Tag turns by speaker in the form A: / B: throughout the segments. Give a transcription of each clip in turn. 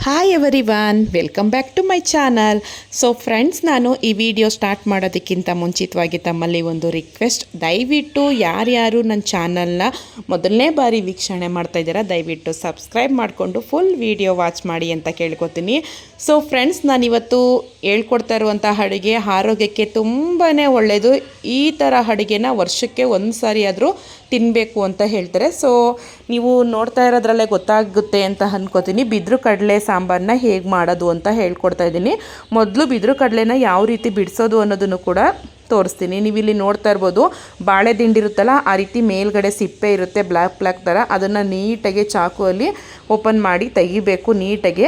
A: Hi everyone, welcome back to my channel. So friends, ನಾನು ಈ video start ಮಾಡೋದಕ್ಕಿಂತ ಮುಂಚಿತವಾಗಿ ತಮ್ಮಲ್ಲಿ ಒಂದು ರಿಕ್ವೆಸ್ಟ್. ದಯವಿಟ್ಟು ಯಾರ್ಯಾರು ನನ್ನ ಚಾನಲ್ನ ಮೊದಲನೇ ಬಾರಿ ವೀಕ್ಷಣೆ ಮಾಡ್ತಾ ಇದ್ದೀರಾ, ದಯವಿಟ್ಟು ಸಬ್ಸ್ಕ್ರೈಬ್ ಮಾಡಿಕೊಂಡು ಫುಲ್ ವಿಡಿಯೋ ವಾಚ್ ಮಾಡಿ ಅಂತ ಕೇಳ್ಕೊತೀನಿ. ಸೊ ಫ್ರೆಂಡ್ಸ್, ನಾನಿವತ್ತು ಹೇಳ್ಕೊಡ್ತಾ ಇರುವಂಥ ಅಡುಗೆ ಆರೋಗ್ಯಕ್ಕೆ ತುಂಬಾ ಒಳ್ಳೆಯದು. ಈ ಥರ ಅಡುಗೆನ ವರ್ಷಕ್ಕೆ ಒಂದು ಸಾರಿ ಆದರೂ ತಿನ್ನಬೇಕು ಅಂತ ಹೇಳ್ತಾರೆ. ಸೊ ನೀವು ನೋಡ್ತಾ ಇರೋದ್ರಲ್ಲೇ ಗೊತ್ತಾಗುತ್ತೆ ಅಂತ ಅಂದ್ಕೋತೀನಿ. ಬಿದಿರು ಕಡಲೆ ಸಾಂಬಾರನ್ನ ಹೇಗೆ ಮಾಡೋದು ಅಂತ ಹೇಳ್ಕೊಡ್ತಾ ಇದ್ದೀನಿ. ಮೊದಲು ಬಿದಿರು ಕಡಲೆನ ಯಾವ ರೀತಿ ಬಿಡಿಸೋದು ಅನ್ನೋದನ್ನು ಕೂಡ ತೋರಿಸ್ತೀನಿ. ನೀವು ಇಲ್ಲಿ ನೋಡ್ತಾ ಇರ್ಬೋದು, ಬಾಳೆ ದಿಂಡಿರುತ್ತಲ್ಲ, ಆ ರೀತಿ ಮೇಲ್ಗಡೆ ಸಿಪ್ಪೆ ಇರುತ್ತೆ, ಬ್ಲ್ಯಾಕ್ ಬ್ಲ್ಯಾಕ್ ಥರ. ಅದನ್ನು ನೀಟಾಗಿ ಚಾಕುವಲ್ಲಿ ಓಪನ್ ಮಾಡಿ ತೆಗಿಬೇಕು. ನೀಟಾಗಿ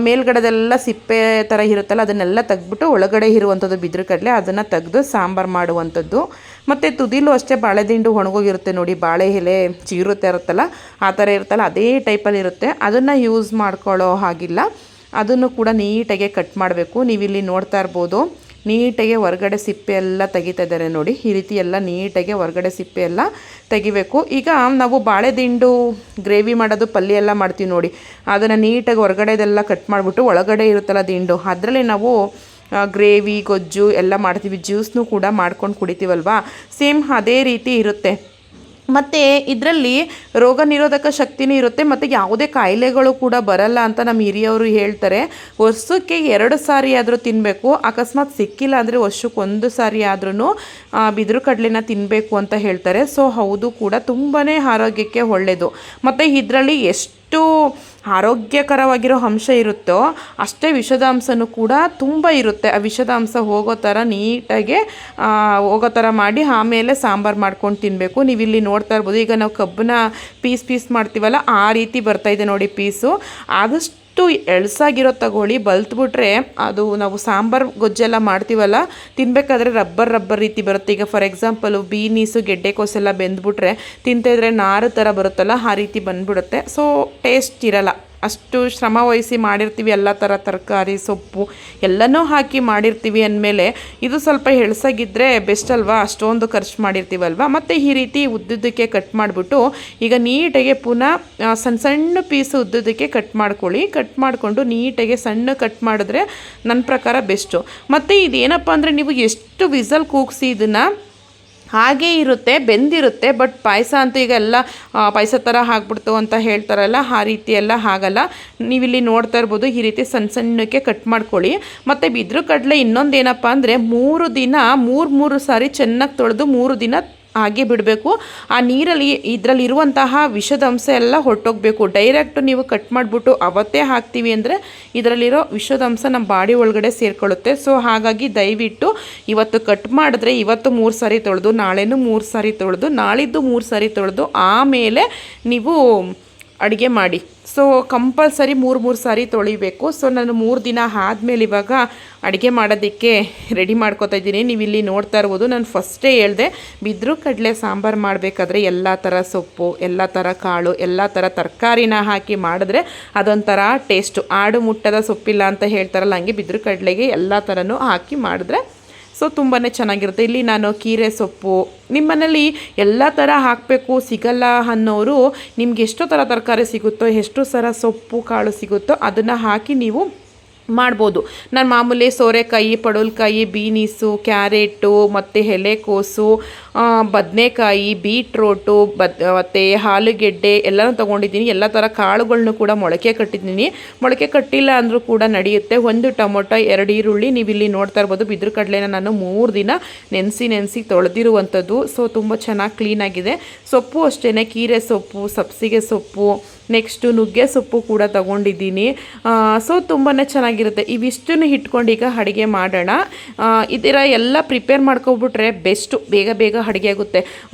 A: ಮೇಲ್ಗಡೆದೆಲ್ಲ ಸಿಪ್ಪೆ ಥರ ಇರುತ್ತಲ್ಲ, ಅದನ್ನೆಲ್ಲ ತೆಗ್ಬಿಟ್ಟು ಒಳಗಡೆ ಇರುವಂಥದ್ದು ಬಿದಿರು ಕಡಲೆ ಅದನ್ನು ತೆಗೆದು ಸಾಂಬಾರು ಮಾಡುವಂಥದ್ದು. ಮತ್ತು ತುದಿಲೂ ಅಷ್ಟೇ ಬಾಳೆದಿಂಡು ಒಣಗೋಗಿರುತ್ತೆ ನೋಡಿ, ಬಾಳೆ ಎಲೆ ಚಿಗುರುತ್ತೆ ಇರುತ್ತಲ್ಲ, ಆ ಥರ ಇರುತ್ತಲ್ಲ, ಅದೇ ಟೈಪಲ್ಲಿ ಇರುತ್ತೆ. ಅದನ್ನು ಯೂಸ್ ಮಾಡ್ಕೊಳ್ಳೋ ಹಾಗಿಲ್ಲ. ಅದನ್ನು ಕೂಡ ನೀಟಾಗಿ ಕಟ್ ಮಾಡಬೇಕು. ನೀವಿಲ್ಲಿ ನೋಡ್ತಾ ಇರ್ಬೋದು, ನೀಟಾಗಿ ಹೊರಗಡೆ ಸಿಪ್ಪೆ ಎಲ್ಲ ತೆಗಿತಾ ಇದ್ದಾರೆ ನೋಡಿ. ಈ ರೀತಿ ಎಲ್ಲ ನೀಟಾಗಿ ಹೊರಗಡೆ ಸಿಪ್ಪೆ ಎಲ್ಲ ತೆಗಿಬೇಕು. ಈಗ ನಾವು ಬಾಳೆದಿಂಡು ಗ್ರೇವಿ ಮಾಡೋದು, ಪಲ್ಯ ಎಲ್ಲ ಮಾಡ್ತೀವಿ ನೋಡಿ, ಅದನ್ನು ನೀಟಾಗಿ ಹೊರಗಡೆದೆಲ್ಲ ಕಟ್ ಮಾಡಿಬಿಟ್ಟು ಒಳಗಡೆ ಇರುತ್ತಲ್ಲ ದಿಂಡು, ಅದರಲ್ಲಿ ನಾವು ಗ್ರೇವಿ ಗೊಜ್ಜು ಎಲ್ಲ ಮಾಡ್ತೀವಿ. ಜ್ಯೂಸ್ನೂ ಕೂಡ ಮಾಡ್ಕೊಂಡು ಕುಡಿತೀವಲ್ವಾ, ಸೇಮ್ ಅದೇ ರೀತಿ ಇರುತ್ತೆ. ಮತ್ತು ಇದರಲ್ಲಿ ರೋಗ ನಿರೋಧಕ ಶಕ್ತಿನೂ ಇರುತ್ತೆ, ಮತ್ತು ಯಾವುದೇ ಕಾಯಿಲೆಗಳು ಕೂಡ ಬರಲ್ಲ ಅಂತ ನಮ್ಮ ಹಿರಿಯವರು ಹೇಳ್ತಾರೆ. ವರ್ಷಕ್ಕೆ 2 ಸಾರಿ ಆದರೂ ತಿನ್ನಬೇಕು. ಅಕಸ್ಮಾತ್ ಸಿಕ್ಕಿಲ್ಲ ಅಂದರೆ ವರ್ಷಕ್ಕೆ 1 ಸಾರಿ ಆದ್ರೂ ಬಿದಿರು ಕಡಲೆನ ತಿನ್ನಬೇಕು ಅಂತ ಹೇಳ್ತಾರೆ. ಸೊ ಹೌದು ಕೂಡ, ತುಂಬಾ ಆರೋಗ್ಯಕ್ಕೆ ಒಳ್ಳೆಯದು. ಮತ್ತು ಇದರಲ್ಲಿ ಎಷ್ಟು ಆರೋಗ್ಯಕರವಾಗಿರೋ ಅಂಶ ಇರುತ್ತೋ ಅಷ್ಟೇ ವಿಷದ ಅಂಶನೂ ಕೂಡ ತುಂಬ ಇರುತ್ತೆ. ಆ ವಿಷದ ಅಂಶ ಹೋಗೋ ಥರ ನೀಟಾಗಿ ಹೋಗೋ ಥರ ಮಾಡಿ ಆಮೇಲೆ ಸಾಂಬಾರು ಮಾಡ್ಕೊಂಡು ತಿನ್ನಬೇಕು. ನೀವಿಲ್ಲಿ ನೋಡ್ತಾ ಇರ್ಬೋದು, ಈಗ ನಾವು ಕಬ್ಬನ್ನ ಪೀಸ್ ಮಾಡ್ತೀವಲ್ಲ, ಆ ರೀತಿ ಬರ್ತಾಯಿದೆ ನೋಡಿ ಪೀಸು. ಆದಷ್ಟು ಎಳ್ಸಾಗಿರೋ ತಗೊಳ್ಳಿ, ಬಲ್ತ್ಬಿಟ್ರೆ ಅದು ನಾವು ಸಾಂಬಾರು ಗೊಜ್ಜೆಲ್ಲ ಮಾಡ್ತೀವಲ್ಲ, ತಿನ್ನಬೇಕಾದ್ರೆ ರಬ್ಬರ್ ರೀತಿ ಬರುತ್ತೆ. ಈಗ ಫಾರ್ ಎಕ್ಸಾಂಪಲು ಬೀನೀಸು ಗೆಡ್ಡೆಕೋಸೆಲ್ಲ ಬೆಂದ್ಬಿಟ್ರೆ ತಿಂತಿದ್ರೆ ನಾರು ಥರ ಬರುತ್ತಲ್ಲ, ಆ ರೀತಿ ಬಂದ್ಬಿಡುತ್ತೆ. ಸೊ ಟೇಸ್ಟ್ ಇರಲ್ಲ. ಅಷ್ಟು ಶ್ರಮ ವಹಿಸಿ ಮಾಡಿರ್ತೀವಿ, ಎಲ್ಲ ಥರ ತರಕಾರಿ ಸೊಪ್ಪು ಎಲ್ಲನೂ ಹಾಕಿ ಮಾಡಿರ್ತೀವಿ ಅಂದಮೇಲೆ ಇದು ಸ್ವಲ್ಪ ಎಳ್ಸಾಗಿದ್ದರೆ ಬೆಸ್ಟ್ ಅಲ್ವಾ, ಅಷ್ಟೊಂದು ಖರ್ಚು ಮಾಡಿರ್ತೀವಲ್ವ. ಮತ್ತು ಈ ರೀತಿ ಉದ್ದುದ್ದಕ್ಕೆ ಕಟ್ ಮಾಡಿಬಿಟ್ಟು ಈಗ ನೀಟಾಗಿ ಪುನಃ ಸಣ್ಣ ಪೀಸು ಉದ್ದುದ್ದಕ್ಕೆ ಕಟ್ ಮಾಡ್ಕೊಳ್ಳಿ. ಕಟ್ ಮಾಡಿಕೊಂಡು ನೀಟಾಗಿ ಸಣ್ಣ ಕಟ್ ಮಾಡಿದ್ರೆ ನನ್ನ ಪ್ರಕಾರ ಬೆಸ್ಟು. ಮತ್ತು ಇದೇನಪ್ಪ ಅಂದರೆ, ನೀವು ಎಷ್ಟು ವಿಸಲ್ ಕೂಗಿಸಿ ಇದನ್ನು ಹಾಗೇ ಇರುತ್ತೆ, ಬೆಂದಿರುತ್ತೆ. ಬಟ್ ಪಾಯಸ ಅಂತೂ ಈಗ ಎಲ್ಲ ಪಾಯಸ ಥರ ಆಗ್ಬಿಡ್ತು ಅಂತ ಹೇಳ್ತಾರಲ್ಲ, ಆ ರೀತಿ ಎಲ್ಲ ಆಗಲ್ಲ. ನೀವಿಲ್ಲಿ ನೋಡ್ತಾ ಇರ್ಬೋದು, ಈ ರೀತಿ ಸಣ್ಣಕ್ಕೆ ಕಟ್ ಮಾಡ್ಕೊಳ್ಳಿ. ಮತ್ತು ಬಿದಿರು ಕಡಲೆ ಇನ್ನೊಂದೇನಪ್ಪ ಅಂದರೆ, 3 ದಿನ 3 ಸಾರಿ ಚೆನ್ನಾಗಿ ತೊಳೆದು 3 ದಿನ ಹಾಗೆ ಬಿಡಬೇಕು. ಆ ನೀರಲ್ಲಿ ಇದರಲ್ಲಿರುವಂತಹ ವಿಷದ ಅಂಶ ಎಲ್ಲ ಹೊರಟೋಗ್ಬೇಕು. ಡೈರೆಕ್ಟ್ ನೀವು ಕಟ್ ಮಾಡಿಬಿಟ್ಟು ಅವತ್ತೇ ಹಾಕ್ತೀವಿ ಅಂದರೆ ಇದರಲ್ಲಿರೋ ವಿಷದ ಅಂಶ ನಮ್ಮ ಬಾಡಿ ಒಳಗಡೆ ಸೇರಿಕೊಳ್ಳುತ್ತೆ. ಸೊ ಹಾಗಾಗಿ ದಯವಿಟ್ಟು ಇವತ್ತು ಕಟ್ ಮಾಡಿದ್ರೆ ಇವತ್ತು 3 ಸಾರಿ ತೊಳೆದು, ನಾಳೆನೂ 3 ಸಾರಿ ತೊಳೆದು, ನಾಳಿದ್ದು 3 ಸಾರಿ ತೊಳೆದು ಆಮೇಲೆ ನೀವು ಅಡುಗೆ ಮಾಡಿ. ಸೊ ಕಂಪಲ್ಸರಿ 3 ಸಾರಿ ತೊಳಿಬೇಕು. ಸೊ ನಾನು 3 ದಿನ ಆದಮೇಲೆ ಇವಾಗ ಅಡುಗೆ ಮಾಡೋದಕ್ಕೆ ರೆಡಿ ಮಾಡ್ಕೊತಾ ಇದ್ದೀನಿ. ನೀವು ಇಲ್ಲಿ ನೋಡ್ತಾ ಇರ್ಬೋದು, ನಾನು ಫಸ್ಟೇ ಹೇಳಿದೆ, ಬಿದಿರು ಕಡಲೆ ಸಾಂಬಾರು ಮಾಡಬೇಕಾದ್ರೆ ಎಲ್ಲ ಥರ ಸೊಪ್ಪು, ಎಲ್ಲ ಥರ ಕಾಳು, ಎಲ್ಲ ಥರ ತರಕಾರಿನ ಹಾಕಿ ಮಾಡಿದ್ರೆ ಅದೊಂಥರ ಟೇಸ್ಟು. ಆಡು ಮುಟ್ಟದ ಸೊಪ್ಪಿಲ್ಲ ಅಂತ ಹೇಳ್ತಾರಲ್ಲ, ಹಂಗೆ ಬಿದಿರು ಕಡಲೆಗೆ ಎಲ್ಲ ಥರನೂ ಹಾಕಿ ಮಾಡಿದ್ರೆ ಸೊ ತುಂಬಾ ಚೆನ್ನಾಗಿರುತ್ತೆ. ಇಲ್ಲಿ ನಾನು ಕೀರೆ ಸೊಪ್ಪು, ನಿಮ್ಮ ಮನೇಲಿ ಎಲ್ಲ ಥರ ಹಾಕಬೇಕು ಸಿಗಲ್ಲ ಅನ್ನೋರು, ನಿಮ್ಗೆ ಎಷ್ಟು ಥರ ತರಕಾರಿ ಸಿಗುತ್ತೋ, ಎಷ್ಟು ಥರ ಸೊಪ್ಪು ಕಾಳು ಸಿಗುತ್ತೋ ಅದನ್ನು ಹಾಕಿ ನೀವು ಮಾಡ್ಬೋದು. ನಾನು ಮಾಮೂಲಿ ಸೋರೆಕಾಯಿ, ಪಡವಲಕಾಯಿ, ಬೀನೀಸು, ಕ್ಯಾರೆಟು, ಮತ್ತು ಎಲೆಕೋಸು, ಬದನೆಕಾಯಿ, ಬೀಟ್ರೋಟು, ಮತ್ತು ಆಲೂಗೆಡ್ಡೆ ಎಲ್ಲನೂ ತೊಗೊಂಡಿದ್ದೀನಿ. ಎಲ್ಲ ಥರ ಕಾಳುಗಳನ್ನೂ ಕೂಡ ಮೊಳಕೆ ಕಟ್ಟಿದ್ದೀನಿ. ಮೊಳಕೆ ಕಟ್ಟಿಲ್ಲ ಅಂದರೂ ಕೂಡ ನಡೆಯುತ್ತೆ. 1 ಟೊಮೊಟೊ, 2 ಈರುಳ್ಳಿ. ನೀವಿಲ್ಲಿ ನೋಡ್ತಾ ಇರ್ಬೋದು, ಬಿದಿರು ಕಡಲೆನ ನಾನು 3 ದಿನ ನೆನೆಸಿ ತೊಳೆದಿರುವಂಥದ್ದು. ಸೊ ತುಂಬ ಚೆನ್ನಾಗಿ ಕ್ಲೀನಾಗಿದೆ. ಸೊಪ್ಪು ಅಷ್ಟೇ, ಕೀರೆ ಸೊಪ್ಪು, ಸಬ್ಸಿಗೆ ಸೊಪ್ಪು, ನೆಕ್ಸ್ಟು ನುಗ್ಗೆ ಸೊಪ್ಪು ಕೂಡ ತೊಗೊಂಡಿದ್ದೀನಿ. ಸೊ ತುಂಬಾ ಚೆನ್ನಾಗಿರುತ್ತೆ. ಇವಿಷ್ಟನ್ನು ಇಟ್ಕೊಂಡು ಈಗ ಅಡುಗೆ ಮಾಡೋಣ. ಇದರ ಎಲ್ಲ ಪ್ರಿಪೇರ್ ಮಾಡ್ಕೊಬಿಟ್ರೆ ಬೆಸ್ಟು, ಬೇಗ ಅಡುಗೆ ಆಗುತ್ತೆ.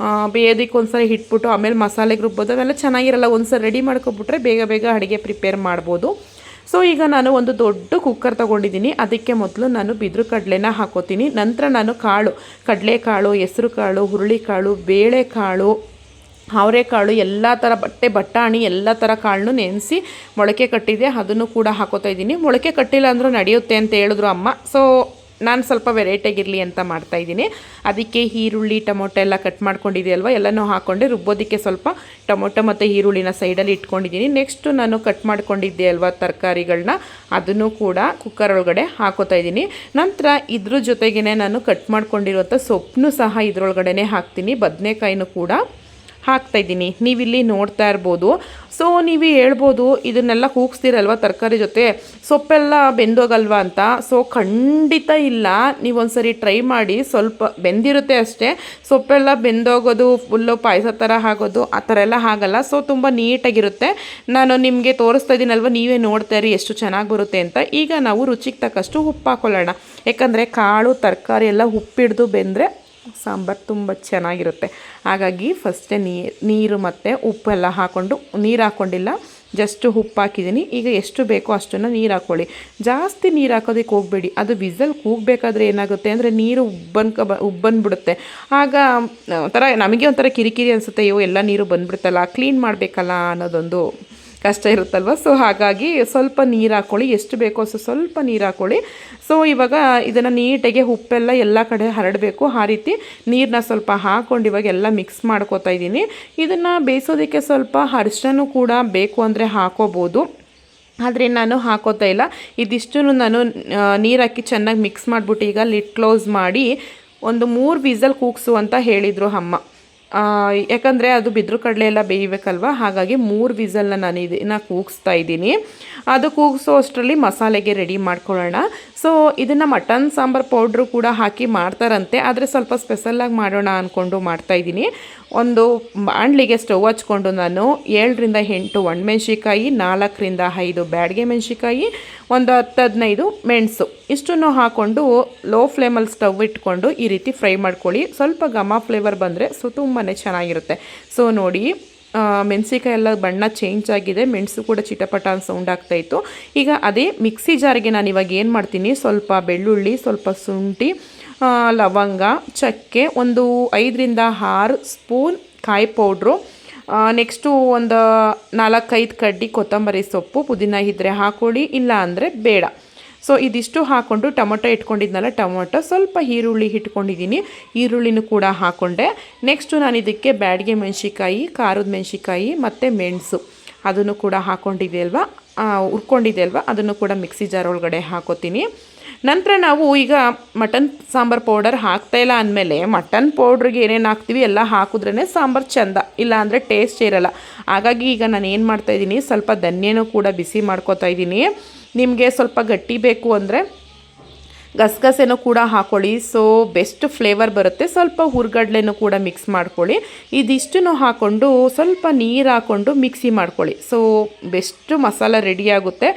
A: ಬೇಯೋದಕ್ಕೆ ಒಂದ್ಸರಿ ಇಟ್ಬಿಟ್ಟು ಆಮೇಲೆ ಮಸಾಲೆಗೆ ರುಬ್ಬೋದು, ಅವೆಲ್ಲ ಚೆನ್ನಾಗಿರಲ್ಲ. ಒಂದ್ಸರಿ ರೆಡಿ ಮಾಡ್ಕೊಬಿಟ್ರೆ ಬೇಗ ಅಡುಗೆ ಪ್ರಿಪೇರ್ ಮಾಡ್ಬೋದು. ಸೊ ಈಗ ನಾನು ಒಂದು ದೊಡ್ಡ ಕುಕ್ಕರ್ ತೊಗೊಂಡಿದ್ದೀನಿ. ಅದಕ್ಕೆ ಮೊದಲು ನಾನು ಬಿದಿರು ಕಡಲೆನ ಹಾಕೋತೀನಿ. ನಂತರ ನಾನು ಕಾಳು, ಕಡಲೆಕಾಳು, ಹೆಸರು ಕಾಳು, ಹುರುಳಿಕಾಳು, ಬೇಳೆಕಾಳು, ಅವರೆಕಾಳು, ಎಲ್ಲ ಥರ ಬಟಾಣಿ ಎಲ್ಲ ಥರ ಕಾಳನ್ನು ನೆನೆಸಿ ಮೊಳಕೆ ಕಟ್ಟಿದೆ, ಅದನ್ನು ಕೂಡ ಹಾಕೋತಾ ಇದ್ದೀನಿ. ಮೊಳಕೆ ಕಟ್ಟಿಲ್ಲ ಅಂದರೂ ನಡೆಯುತ್ತೆ ಅಂತ ಹೇಳಿದ್ರು ಅಮ್ಮ. ಸೊ ನಾನು ಸ್ವಲ್ಪ ವೆರೈಟಿಯಾಗಿರಲಿ ಅಂತ ಮಾಡ್ತಾಯಿದ್ದೀನಿ. ಅದಕ್ಕೆ ಈರುಳ್ಳಿ ಟೊಮೊಟೊ ಎಲ್ಲ ಕಟ್ ಮಾಡ್ಕೊಂಡಿದೆಯಲ್ವ, ಎಲ್ಲನೂ ಹಾಕ್ಕೊಂಡೆ ರುಬ್ಬೋದಕ್ಕೆ ಸ್ವಲ್ಪ ಟೊಮೊಟೊ ಮತ್ತು ಈರುಳ್ಳಿನ ಸೈಡಲ್ಲಿ ಇಟ್ಕೊಂಡಿದ್ದೀನಿ. ನೆಕ್ಸ್ಟು ನಾನು ಕಟ್ ಮಾಡ್ಕೊಂಡಿದ್ದೆ ಅಲ್ವ ತರಕಾರಿಗಳನ್ನ, ಅದನ್ನು ಕೂಡ ಕುಕ್ಕರ್ ಒಳಗಡೆ ಹಾಕೋತಾ ಇದ್ದೀನಿ. ನಂತರ ಇದ್ರ ಜೊತೆಗೇ ನಾನು ಕಟ್ ಮಾಡ್ಕೊಂಡಿರುವಂಥ ಸೊಪ್ಪನ್ನು ಸಹ ಇದ್ರೊಳಗಡೆ ಹಾಕ್ತೀನಿ. ಬದನೆಕಾಯಿನೂ ಕೂಡ ಹಾಕ್ತಾಯಿದ್ದೀನಿ, ನೀವಿಲ್ಲಿ ನೋಡ್ತಾ ಇರ್ಬೋದು. ಸೊ ನೀವು ಹೇಳ್ಬೋದು ಇದನ್ನೆಲ್ಲ ಕೂಗಿಸ್ತೀರಲ್ವ ತರಕಾರಿ ಜೊತೆ ಸೊಪ್ಪೆಲ್ಲ ಬೆಂದೋಗಲ್ವ ಅಂತ. ಸೊ ಖಂಡಿತ ಇಲ್ಲ, ನೀವೊಂದ್ಸರಿ ಟ್ರೈ ಮಾಡಿ. ಸ್ವಲ್ಪ ಬೆಂದಿರುತ್ತೆ ಅಷ್ಟೇ, ಸೊಪ್ಪೆಲ್ಲ ಬೆಂದೋಗೋದು ಫುಲ್ಲು ಪಾಯಸ ಥರ ಆಗೋದು ಆ ಥರ ಎಲ್ಲ ಆಗಲ್ಲ. ಸೊ ತುಂಬ ನೀಟಾಗಿರುತ್ತೆ. ನಾನು ನಿಮಗೆ ತೋರಿಸ್ತಾ ಇದ್ದೀನಲ್ವ, ನೀವೇ ನೋಡ್ತಾ ಇರಿ ಎಷ್ಟು ಚೆನ್ನಾಗಿ ಬರುತ್ತೆ ಅಂತ. ಈಗ ನಾವು ರುಚಿಗೆ ತಕ್ಕಷ್ಟು ಉಪ್ಪು ಹಾಕೊಳ್ಳೋಣ, ಯಾಕಂದರೆ ಕಾಳು ತರಕಾರಿ ಎಲ್ಲ ಉಪ್ಪಿಡ್ದು ಬೆಂದರೆ ಸಾಂಬಾರು ತುಂಬ ಚೆನ್ನಾಗಿರುತ್ತೆ. ಹಾಗಾಗಿ ಫಸ್ಟೇ ನೀರು ಮತ್ತು ಉಪ್ಪೆಲ್ಲ ಹಾಕ್ಕೊಂಡು, ನೀರು ಹಾಕ್ಕೊಂಡಿಲ್ಲ, ಜಸ್ಟ್ ಉಪ್ಪು ಹಾಕಿದ್ದೀನಿ. ಈಗ ಎಷ್ಟು ಬೇಕೋ ಅಷ್ಟನ್ನು ನೀರು ಹಾಕ್ಕೊಳ್ಳಿ. ಜಾಸ್ತಿ ನೀರು ಹಾಕೋದಕ್ಕೆ ಹೋಗಬೇಡಿ, ಅದು ವಿಸಲ್ ಕೂಗಬೇಕಾದ್ರೆ ಏನಾಗುತ್ತೆ ಅಂದರೆ ನೀರು ಉಬ್ಬಂದ್ಬಿಡುತ್ತೆ. ಆಗ ಒಂಥರ ನಮಗೆ ಒಂಥರ ಕಿರಿಕಿರಿ ಅನಿಸುತ್ತೆ, ಅಯ್ಯೋ ಎಲ್ಲ ನೀರು ಬಂದುಬಿಡುತ್ತಲ್ಲ, ಕ್ಲೀನ್ ಮಾಡಬೇಕಲ್ಲ ಅನ್ನೋದೊಂದು ಕಷ್ಟ ಇರುತ್ತಲ್ವ. ಸೊ ಹಾಗಾಗಿ ಸ್ವಲ್ಪ ನೀರು ಹಾಕ್ಕೊಳ್ಳಿ, ಎಷ್ಟು ಬೇಕೋ ಅಷ್ಟು ಸ್ವಲ್ಪ ನೀರು ಹಾಕ್ಕೊಳ್ಳಿ. ಸೊ ಇವಾಗ ಇದನ್ನು ನೀಟಾಗಿ ಉಪ್ಪೆಲ್ಲ ಎಲ್ಲ ಕಡೆ ಹರಡಬೇಕು. ಆ ರೀತಿ ನೀರನ್ನ ಸ್ವಲ್ಪ ಹಾಕ್ಕೊಂಡು ಇವಾಗ ಎಲ್ಲ ಮಿಕ್ಸ್ ಮಾಡ್ಕೋತಾ ಇದ್ದೀನಿ. ಇದನ್ನು ಬೇಯಿಸೋದಕ್ಕೆ ಸ್ವಲ್ಪ ಅರಿಶಿನ ಕೂಡ ಬೇಕು ಅಂದರೆ ಹಾಕೋಬೋದು, ಆದರೆ ನಾನು ಹಾಕೋತಾ ಇಲ್ಲ. ಇದಿಷ್ಟು ನಾನು ನೀರು ಹಾಕಿ ಚೆನ್ನಾಗಿ ಮಿಕ್ಸ್ ಮಾಡಿಬಿಟ್ಟು ಈಗ ಲಿಡ್ ಕ್ಲೋಸ್ ಮಾಡಿ ಒಂದು 3 ವಿಸಲ್ ಕೂಗಿಸು ಅಂತ ಹೇಳಿದರು ಅಮ್ಮ. ಯಾಕಂದರೆ ಅದು ಬಿದ್ರು ಕಡಲೆ ಎಲ್ಲ ಬೇಯಬೇಕಲ್ವ, ಹಾಗಾಗಿ 3 ವಿಸಲ್ನ ನಾನು ಇದನ್ನು ಕೂಗಿಸ್ತಾ ಇದ್ದೀನಿ. ಅದು ಕೂಗಿಸೋ ಅಷ್ಟರಲ್ಲಿ ಮಸಾಲೆಗೆ ರೆಡಿ ಮಾಡ್ಕೊಳ್ಳೋಣ. ಸೊ ಇದನ್ನು ಮಟನ್ ಸಾಂಬಾರು ಪೌಡ್ರು ಕೂಡ ಹಾಕಿ ಮಾಡ್ತಾರಂತೆ, ಆದರೆ ಸ್ವಲ್ಪ ಸ್ಪೆಷಲ್ಲಾಗಿ ಮಾಡೋಣ ಅಂದ್ಕೊಂಡು ಮಾಡ್ತಾಯಿದ್ದೀನಿ. ಒಂದು ಬಾಣಲಿಗೆ ಸ್ಟವ್ ಹಚ್ಕೊಂಡು ನಾನು 7ರಿಂದ 8 ಒಣಮೆಣ್ಸಿಕಾಯಿ, 4ರಿಂದ 5 ಬ್ಯಾಡಗೆ ಮೆಣಸಿಕಾಯಿ, ಒಂದು 10-15 ಮೆಣಸು ಇಷ್ಟನ್ನು ಹಾಕ್ಕೊಂಡು ಲೋ ಫ್ಲೇಮಲ್ಲಿ ಸ್ಟವ್ ಇಟ್ಕೊಂಡು ಈ ರೀತಿ ಫ್ರೈ ಮಾಡ್ಕೊಳ್ಳಿ. ಸ್ವಲ್ಪ ಘಮ ಫ್ಲೇವರ್ ಬಂದರೆ ಸೊ ತುಂಬಾ ಚೆನ್ನಾಗಿರುತ್ತೆ. ಸೊ ನೋಡಿ, ಮೆಣಸಿಕಾಯಿ ಎಲ್ಲ ಬಣ್ಣ ಚೇಂಜ್ ಆಗಿದೆ, ಮೆಣಸು ಕೂಡ ಚಿಟಪಟ ಅಂತ ಸೌಂಡ್ ಆಗ್ತಾಯಿತ್ತು. ಈಗ ಅದೇ ಮಿಕ್ಸಿ ಜಾರಿಗೆ ನಾನು ಇವಾಗ ಏನು ಮಾಡ್ತೀನಿ, ಸ್ವಲ್ಪ ಬೆಳ್ಳುಳ್ಳಿ, ಸ್ವಲ್ಪ ಶುಂಠಿ, ಲವಂಗ, ಚಕ್ಕೆ, ಒಂದು 5ರಿಂದ 6 ಸ್ಪೂನ್ ಕಾಯಿ ಪೌಡ್ರು, ನೆಕ್ಸ್ಟು ಒಂದು 4-5 ಕಡ್ಡಿ ಕೊತ್ತಂಬರಿ ಸೊಪ್ಪು, ಪುದೀನ ಇದ್ದರೆ ಹಾಕ್ಕೊಳ್ಳಿ, ಇಲ್ಲ ಅಂದರೆ ಬೇಡ. ಸೊ ಇದಿಷ್ಟು ಹಾಕ್ಕೊಂಡು ಟೊಮೊಟೊ ಇಟ್ಕೊಂಡಿದ್ನಲ್ಲ, ಟೊಮೊಟೊ ಸ್ವಲ್ಪ ಈರುಳ್ಳಿ ಇಟ್ಕೊಂಡಿದ್ದೀನಿ, ಈರುಳ್ಳಿನೂ ಕೂಡ ಹಾಕ್ಕೊಂಡೆ. ನೆಕ್ಸ್ಟು ನಾನು ಇದಕ್ಕೆ ಬ್ಯಾಡಗೆ ಮೆಣಸಿಕಾಯಿ, ಖಾರದ ಮೆಣಸಿಕಾಯಿ ಮತ್ತು ಮೆಣಸು ಅದನ್ನು ಕೂಡ ಹಾಕ್ಕೊಂಡಿದ್ದೆ ಅಲ್ವಾ, ಹುರ್ಕೊಂಡಿದ್ದೆ ಅಲ್ವಾ, ಅದನ್ನು ಕೂಡ ಮಿಕ್ಸಿ ಜಾರ್ ಒಳಗಡೆ ಹಾಕೋತೀನಿ. ನಂತರ ನಾವು ಈಗ ಮಟನ್ ಸಾಂಬಾರು ಪೌಡರ್ ಹಾಕ್ತಾಯಿಲ್ಲ ಅಂದಮೇಲೆ ಮಟನ್ ಪೌಡ್ರಿಗೆ ಏನೇನು ಹಾಕ್ತೀವಿ ಎಲ್ಲ ಹಾಕಿದ್ರೇ ಸಾಂಬಾರು ಚೆಂದ, ಇಲ್ಲ ಅಂದರೆ ಟೇಸ್ಟ್ ಇರಲ್ಲ. ಹಾಗಾಗಿ ಈಗ ನಾನು ಏನು ಮಾಡ್ತಾಯಿದ್ದೀನಿ, ಸ್ವಲ್ಪ ಧನ್ಯನೂ ಕೂಡ ಬಿಸಿ ಮಾಡ್ಕೊತಾ ಇದ್ದೀನಿ. ನಿಮಗೆ ಸ್ವಲ್ಪ ಗಟ್ಟಿ ಬೇಕು ಅಂದರೆ ಗಸಗಸೆನೂ ಕೂಡ ಹಾಕ್ಕೊಳ್ಳಿ, ಸೊ ಬೆಸ್ಟ್ ಫ್ಲೇವರ್ ಬರುತ್ತೆ. ಸ್ವಲ್ಪ ಹುರ್ಗಡ್ಲೆನೂ ಕೂಡ ಮಿಕ್ಸ್ ಮಾಡ್ಕೊಳ್ಳಿ. ಇದಿಷ್ಟನ್ನು ಹಾಕ್ಕೊಂಡು ಸ್ವಲ್ಪ ನೀರು ಹಾಕ್ಕೊಂಡು ಮಿಕ್ಸಿ ಮಾಡ್ಕೊಳ್ಳಿ. ಸೊ ಬೆಸ್ಟ್ ಮಸಾಲ ರೆಡಿಯಾಗುತ್ತೆ.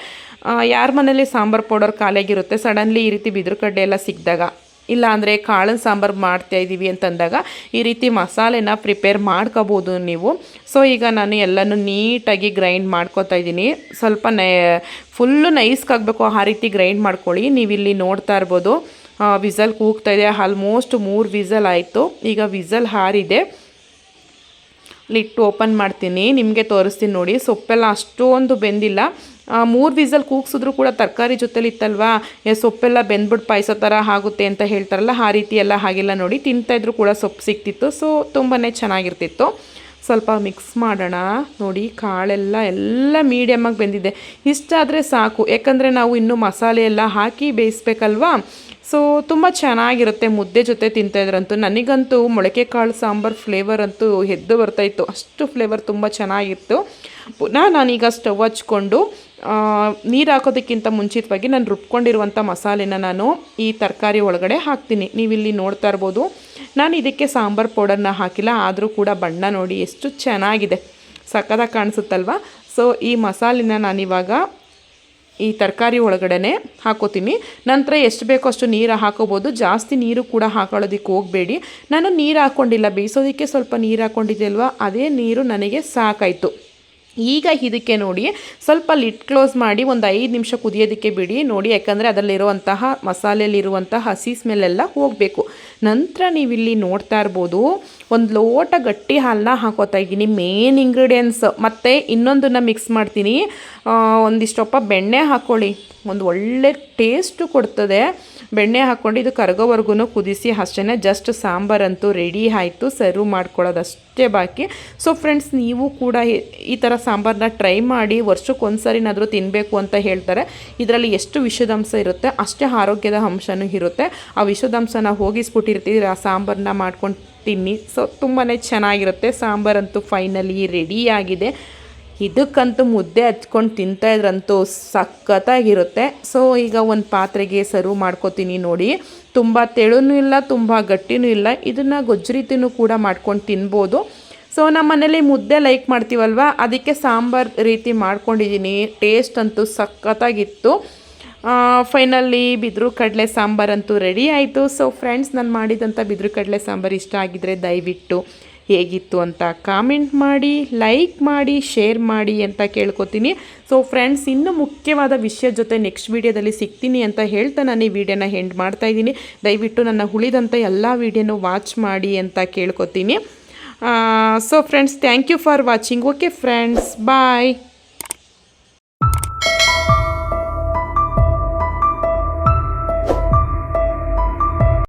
A: ಯಾರ ಮನೇಲಿ ಸಾಂಬಾರು ಪೌಡರ್ ಖಾಲಿಯಾಗಿರುತ್ತೆ, ಸಡನ್ಲಿ ಈ ರೀತಿ ಬಿದ್ರು ಕಡ್ಡೆ ಎಲ್ಲ ಸಿಕ್ಕಿದಾಗ, ಇಲ್ಲ ಅಂದರೆ ಕಾಳಿನ ಸಾಂಬಾರು ಮಾಡ್ತಾಯಿದ್ದೀವಿ ಅಂತಂದಾಗ ಈ ರೀತಿ ಮಸಾಲೆನ ಪ್ರಿಪೇರ್ ಮಾಡ್ಕೋಬೋದು ನೀವು. ಸೊ ಈಗ ನಾನು ಎಲ್ಲನೂ ನೀಟಾಗಿ ಗ್ರೈಂಡ್ ಮಾಡ್ಕೊತಾ ಇದ್ದೀನಿ. ಸ್ವಲ್ಪ ಫುಲ್ಲು ನೈಸ್ಗಾಗಬೇಕು, ಆ ರೀತಿ ಗ್ರೈಂಡ್ ಮಾಡ್ಕೊಳ್ಳಿ. ನೀವಿಲ್ಲಿ ನೋಡ್ತಾ ಇರ್ಬೋದು ವಿಸಲ್ ಕೂಗ್ತಾಯಿದೆ, ಆಲ್ಮೋಸ್ಟ್ 3 ವಿಸಲ್ ಆಯಿತು. ಈಗ ವಿಸಲ್ ಹಾರಿದೆ, ಲಿಟ್ಟು ಓಪನ್ ಮಾಡ್ತೀನಿ, ನಿಮಗೆ ತೋರಿಸ್ತೀನಿ ನೋಡಿ. ಸೊಪ್ಪೆಲ್ಲ ಅಷ್ಟೊಂದು ಬೆಂದಿಲ್ಲ. 3 ವಿಸಲ್ ಕೂಗ್ಸಿದ್ರು ಕೂಡ ತರಕಾರಿ ಜೊತೆಲಿ ಇತ್ತಲ್ವಾ, ಸೊಪ್ಪೆಲ್ಲ ಬೆಂದ್ಬಿಟ್ಟು ಪಾಯಸ ಥರ ಆಗುತ್ತೆ ಅಂತ ಹೇಳ್ತಾರಲ್ಲ, ಆ ರೀತಿ ಎಲ್ಲ ಹಾಗೆಲ್ಲ ನೋಡಿ ತಿಂತಾಯಿದ್ರು ಕೂಡ ಸೊಪ್ಪು ಸಿಕ್ತಿತ್ತು. ಸೊ ತುಂಬಾ ಚೆನ್ನಾಗಿರ್ತಿತ್ತು. ಸ್ವಲ್ಪ ಮಿಕ್ಸ್ ಮಾಡೋಣ. ನೋಡಿ ಕಾಳೆಲ್ಲ ಮೀಡಿಯಮ್ಮಾಗಿ ಬೆಂದಿದೆ, ಇಷ್ಟಾದರೆ ಸಾಕು, ಯಾಕಂದರೆ ನಾವು ಇನ್ನೂ ಮಸಾಲೆ ಎಲ್ಲ ಹಾಕಿ ಬೇಯಿಸ್ಬೇಕಲ್ವಾ. ಸೊ ತುಂಬ ಚೆನ್ನಾಗಿರುತ್ತೆ ಮುದ್ದೆ ಜೊತೆ ತಿಂತಾಯಿದ್ರಂತೂ. ನನಗಂತೂ ಮೊಳಕೆ ಕಾಳು ಸಾಂಬಾರು ಫ್ಲೇವರ್ ಅಂತೂ ಎದ್ದು ಬರ್ತಾಯಿತ್ತು, ಅಷ್ಟು ಫ್ಲೇವರ್ ತುಂಬ ಚೆನ್ನಾಗಿತ್ತು. ಪುನಃ ನಾನೀಗ ಸ್ಟವ್ ಹಚ್ಕೊಂಡು ನೀರು ಹಾಕೋದಕ್ಕಿಂತ ಮುಂಚಿತವಾಗಿ ನಾನು ರುಬ್ಕೊಂಡಿರುವಂಥ ಮಸಾಲೆನ ನಾನು ಈ ತರಕಾರಿ ಒಳಗಡೆ ಹಾಕ್ತೀನಿ. ನೀವಿಲ್ಲಿ ನೋಡ್ತಾ ಇರ್ಬೋದು, ನಾನು ಇದಕ್ಕೆ ಸಾಂಬಾರು ಪೌಡರ್ನ ಹಾಕಿಲ್ಲ, ಆದರೂ ಕೂಡ ಬಣ್ಣ ನೋಡಿ ಎಷ್ಟು ಚೆನ್ನಾಗಿದೆ, ಸಕ್ಕತ್ತಾಗಿ ಕಾಣಿಸುತ್ತಲ್ವ. ಸೊ ಈ ಮಸಾಲೆನ ನಾನಿವಾಗ ಈ ತರಕಾರಿ ಒಳಗಡೆ ಹಾಕೋತೀನಿ. ನಂತರ ಎಷ್ಟು ಬೇಕೋ ಅಷ್ಟು ನೀರು ಹಾಕೋಬೋದು, ಜಾಸ್ತಿ ನೀರು ಕೂಡ ಹಾಕೊಳ್ಳೋದಕ್ಕೆ ಹೋಗಬೇಡಿ. ನಾನು ನೀರು ಹಾಕ್ಕೊಂಡಿಲ್ಲ, ಬೇಯಿಸೋದಕ್ಕೆ ಸ್ವಲ್ಪ ನೀರು ಹಾಕ್ಕೊಂಡಿದ್ದೆ ಅಲ್ವಾ, ಅದೇ ನೀರು ನನಗೆ ಸಾಕಾಯಿತು. ಈಗ ಇದಕ್ಕೆ ನೋಡಿ ಸ್ವಲ್ಪ ಲಿಡ್ ಕ್ಲೋಸ್ ಮಾಡಿ ಒಂದು 5 ನಿಮಿಷ ಕುದಿಯೋದಕ್ಕೆ ಬಿಡಿ. ನೋಡಿ, ಯಾಕಂದರೆ ಅದರಲ್ಲಿರುವಂತಹ ಮಸಾಲೆಯಲ್ಲಿರುವಂತಹ ಹಸಿ ಸ್ಮೆಲ್ಲೆಲ್ಲ ಹೋಗಬೇಕು. ನಂತರ ನೀವಿಲ್ಲಿ ನೋಡ್ತಾ ಇರ್ಬೋದು, ಒಂದು ಲೋಟ ಗಟ್ಟಿ ಹಾಲನ್ನ ಹಾಕೋತಾ ಇದ್ದೀನಿ, ಮೇನ್ ಇಂಗ್ರೀಡಿಯೆಂಟ್ಸ್. ಮತ್ತು ಇನ್ನೊಂದನ್ನು ಮಿಕ್ಸ್ ಮಾಡ್ತೀನಿ, ಒಂದಿಷ್ಟಪ್ಪ ಬೆಣ್ಣೆ ಹಾಕ್ಕೊಳ್ಳಿ, ಒಂದು ಒಳ್ಳೆ ಟೇಸ್ಟು ಕೊಡ್ತದೆ. ಬೆಣ್ಣೆ ಹಾಕ್ಕೊಂಡು ಇದು ಕರಗೋವರೆಗೂ ಕುದಿಸಿ ಅಷ್ಟೇ. ಜಸ್ಟ್ ಸಾಂಬಾರಂತೂ ರೆಡಿ ಆಯಿತು, ಸರ್ವ್ ಮಾಡ್ಕೊಳ್ಳೋದಷ್ಟೇ ಬಾಕಿ. ಸೊ ಫ್ರೆಂಡ್ಸ್, ನೀವು ಕೂಡ ಈ ಥರ ಸಾಂಬಾರನ್ನ ಟ್ರೈ ಮಾಡಿ, ವರ್ಷಕ್ಕೊಂದ್ಸರಿನಾದರೂ ತಿನ್ನಬೇಕು ಅಂತ ಹೇಳ್ತಾರೆ. ಇದರಲ್ಲಿ ಎಷ್ಟು ವಿಷದಂಶ ಇರುತ್ತೆ ಅಷ್ಟೇ ಆರೋಗ್ಯದ ಅಂಶನೂ ಇರುತ್ತೆ. ಆ ವಿಷದಂಶನ ಹೋಗಿಸ್ಬಿಟ್ಟಿರ್ತೀವಿ, ಆ ಸಾಂಬಾರನ್ನ ಮಾಡ್ಕೊಂಡು ತಿನ್ನಿ. ಸೊ ತುಂಬಾ ಚೆನ್ನಾಗಿರುತ್ತೆ. ಸಾಂಬಾರಂತೂ ಫೈನಲಿ ರೆಡಿಯಾಗಿದೆ. ಇದಕ್ಕಂತೂ ಮುದ್ದೆ ಹಚ್ಕೊಂಡು ತಿಂತಾಯಿದ್ರಂತೂ ಸಖತ್ತಾಗಿರುತ್ತೆ. ಸೊ ಈಗ ಒಂದು ಪಾತ್ರೆಗೆ ಸರ್ವ್ ಮಾಡ್ಕೋತೀನಿ ನೋಡಿ. ತುಂಬ ತೆಳುನೂ ಇಲ್ಲ, ತುಂಬ ಗಟ್ಟಿನೂ ಇಲ್ಲ. ಇದನ್ನು ಗೊಜ್ಜು ರೀತಿಯೂ ಕೂಡ ಮಾಡ್ಕೊಂಡು ತಿನ್ಬೋದು. ಸೊ ನಮ್ಮ ಮನೇಲಿ ಮುದ್ದೆ ಲೈಕ್ ಮಾಡ್ತೀವಲ್ವ, ಅದಕ್ಕೆ ಸಾಂಬಾರು ರೀತಿ ಮಾಡ್ಕೊಂಡಿದ್ದೀನಿ. ಟೇಸ್ಟ್ ಅಂತೂ ಸಖತ್ತಾಗಿತ್ತು. ಫೈನಲಿ ಬಿದಿರು ಕಡಲೆ ಸಾಂಬಾರಂತೂ ರೆಡಿ ಆಯಿತು. ಸೊ ಫ್ರೆಂಡ್ಸ್, ನಾನು ಮಾಡಿದಂಥ ಬಿದಿರು ಕಡಲೆ ಸಾಂಬಾರು ಇಷ್ಟ ಆಗಿದ್ದರೆ ದಯವಿಟ್ಟು ಹೇಗಿತ್ತು ಅಂತ ಕಾಮೆಂಟ್ ಮಾಡಿ, ಲೈಕ್ ಮಾಡಿ, ಶೇರ್ ಮಾಡಿ ಅಂತ ಕೇಳ್ಕೊತೀನಿ. ಸೊ ಫ್ರೆಂಡ್ಸ್, ಇನ್ನೂ ಮುಖ್ಯವಾದ ವಿಷಯದ ಜೊತೆ ನೆಕ್ಸ್ಟ್ ವೀಡಿಯೋದಲ್ಲಿ ಸಿಗ್ತೀನಿ ಅಂತ ಹೇಳ್ತಾ ನಾನು ಈ ವಿಡಿಯೋನ ಎಂಡ್ ಮಾಡ್ತಾಯಿದ್ದೀನಿ. ದಯವಿಟ್ಟು ನನ್ನ ಉಳಿದಂಥ ಎಲ್ಲ ವೀಡಿಯೋನೂ ವಾಚ್ ಮಾಡಿ ಅಂತ ಕೇಳ್ಕೊತೀನಿ. So friends, thank you for watching. Okay friends, bye.